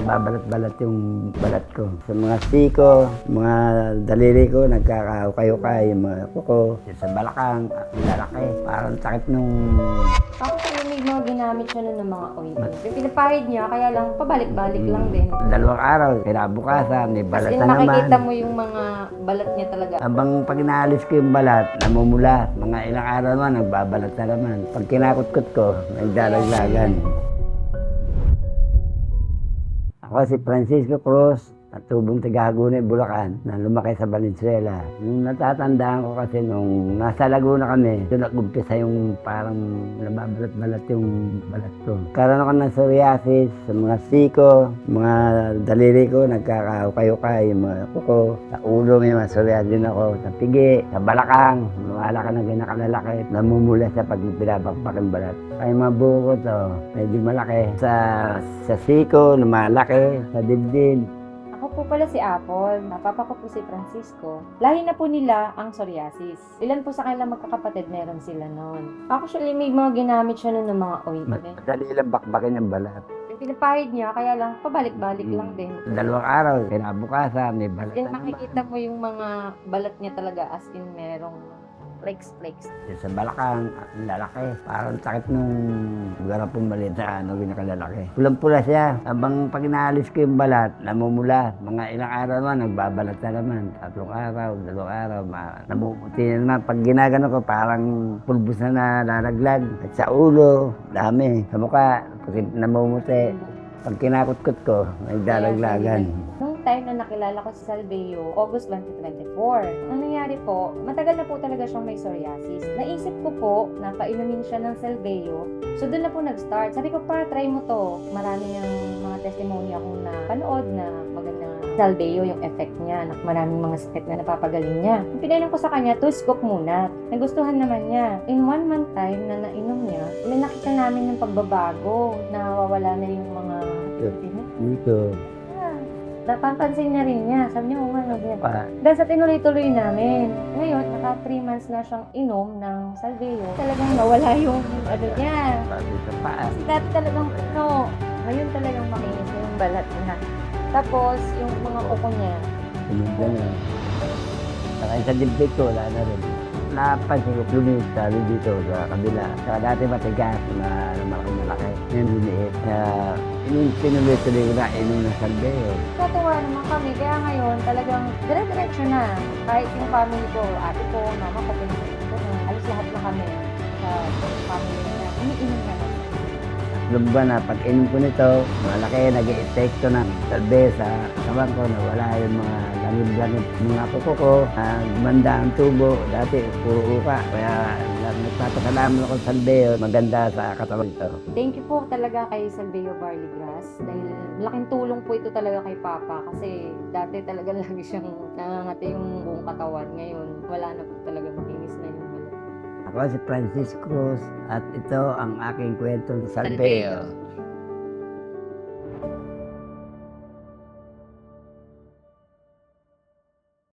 Babalat-balat yung balat ko. Sa mga siko, mga daliri ko, nagkakaukay-ukay, yung mga kuko. Sa balakang, lalaki. Parang sakit nung... Ako sa may mga ginamit siya nun ng mga ointment. Yung pinapahid niya, kaya lang pabalik-balik lang din. 2 araw, kinabukasan, may As balat in, na naman. makikita mo yung mga balat niya talaga. Habang pag inaalis ko yung balat, namumula. Mga ilang araw naman, nagbabalat na naman. Pag kinakutkot ko, nagdalaglagan. Ako si Francisco Cruz, at tubong Tagahagunay, Bulacan, na lumaki sa Valenzuela. Nung natatandaan ko kasi nung nasa Laguna kami, doon nag-umpisa yung parang nababalat-balat yung balat ko. Karoon ako ng psoriasis, sa mga siko, mga daliri ko, nagkakaukay-ukay, yung mga kuko. Sa ulo may mga psoriasis din ako, sa pigi, sa balakang, lumala ka na ganakalalaki, namumula siya pag pinabakbak ang balat. Ay mga buho ko to, medyo malaki. Sa siko, lumalaki, sa dibdib. Ako po pala si Apple, papa ko po si Francisco. Lahi na po nila ang psoriasis. Ilan po sa kanilang magkakapatid meron sila noon. Actually, may mga ginamit siya noon ng mga ointment. Madali lang bakbakin yung balat. Yung pinapahid niya, kaya lang pabalik-balik lang din. 2 araw, kinabukasan, may balat Then na naman. makikita mo yung mga balat niya talaga as in merong flakes. Sa balakang, ang lalaki. Parang sakit nung lugar pong maliit na ginakalalaki. Pulang-pula siya. Habang pag inaalis ko yung balat, namumula. Mga ilang araw naman, nagbabalat na naman. 3 araw, 2 araw, namumuti na naman. Pag ginagano ko, parang pulbos na nalaglag. At sa ulo, dami. Sa mukha, kasi namumuti. Pag kinakutkot ko, nagdalaglagan. Nung time na nakilala ko si Salveo, August 2024, ang nangyari po, matagal na po talaga siyang may psoriasis. Naisip ko po na painumin siya ng Salveo. So doon na po nag-start. Sabi ko pa, try mo to. Marami ng mga testimony akong napanood na maganda Salveo yung effect niya. Maraming mga sakit na napapagaling niya. Pinainom ko sa kanya, 2 scoop muna. Nagustuhan naman niya. In 1 month time na nainom niya, may nakita namin yung pagbabago. Nawawala na yung mga Dito. napapansin niya rin niya. Sabi niya, nga, niya. Pa, Dahil sa tinuloy-tuloy namin. Ngayon, naka 3 months na siyang inom ng Salveo. Talagang nawala yung ano niya. sabi sa paa. Kasi dati talagang puno. Ngayon talagang makinis na yung balat niya. Tapos, yung mga kuko niya. Tumigda na. Saka sa dibdib ko, wala na rin. Napansin ko, lumiit sabi dito sa kabila. Saka dati matigas na malaki-malaki. Ngayon lumiit. Kaya tinuloy-tuloy ko na inom ng Salveo. Natuwa naman kami. Kaya ngayon, talagang dire-diretso na. Kahit yung family ko, ate ko, mama ko, pinagin ko na. Alis lahat na kami sa family na. Umiinom na lang. Lumba na, pag inom ko nito, malaki, nag-i-epekto ng Salveo sa katawan ko, nawala yung mga langib-langib. Mga kuko ko, gumanda ang tubo, dati puro uka. Kaya nagpapasalamat ako sa Salveo, maganda sa katawan ito. Thank you po talaga kay Salveo Barley Grass dahil laking tulong po ito talaga kay Papa kasi dati talaga lagi siyang nangangati yung buong katawan. Ngayon, wala na po talaga, makinis na yung balat. Ako si Francisco Cruz at ito ang aking kwentong Salveo.